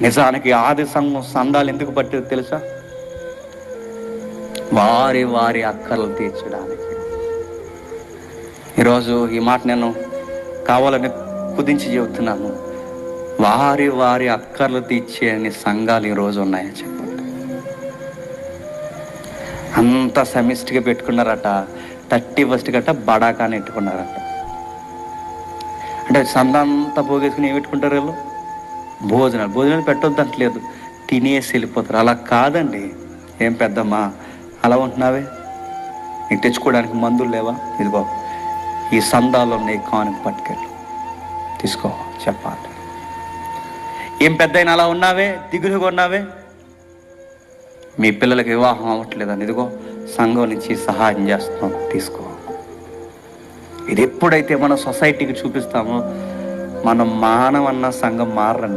నిజానికి ఆది సంఘం సందాలు ఎందుకు పట్టేది తెలుసా? వారి వారి అక్కర్లు తీర్చడానికి. ఈరోజు ఈ మాట నేను కావాలని కుదించి చెబుతున్నాను. వారి వారి అక్కర్లు తీర్చే అన్ని సంఘాలు ఈరోజు ఉన్నాయని చెప్పండి. అంత సమిష్టిగా పెట్టుకున్నారట. 31 గట్ట బడాకాని పెట్టుకున్నారట. అంటే సందంతా పోగేసుకుని ఏం పెట్టుకుంటారు వీళ్ళు? భోజనాలు పెట్టొద్దంటలేదు, తినేసి వెళ్ళిపోతారు. అలా కాదండి. ఏం పెద్దమ్మా అలా ఉంటున్నావే, నీకు తెచ్చుకోవడానికి మందులు లేవా? ఇదిగో ఈ సందాలు ఉన్నాయి, కానుక పట్టుకెళ్ళు, తీసుకో చెప్పాలి. ఏం పెద్దయినా అలా ఉన్నావే, దిగులుగా ఉన్నావే, మీ పిల్లలకి వివాహం అవ్వట్లేదని ఇదిగో సంఘం నుంచి సహాయం చేస్తున్నాం, తీసుకో. ఇది ఎప్పుడైతే మన సొసైటీకి చూపిస్తామో మనం మానవన్న సంఘం మారండి.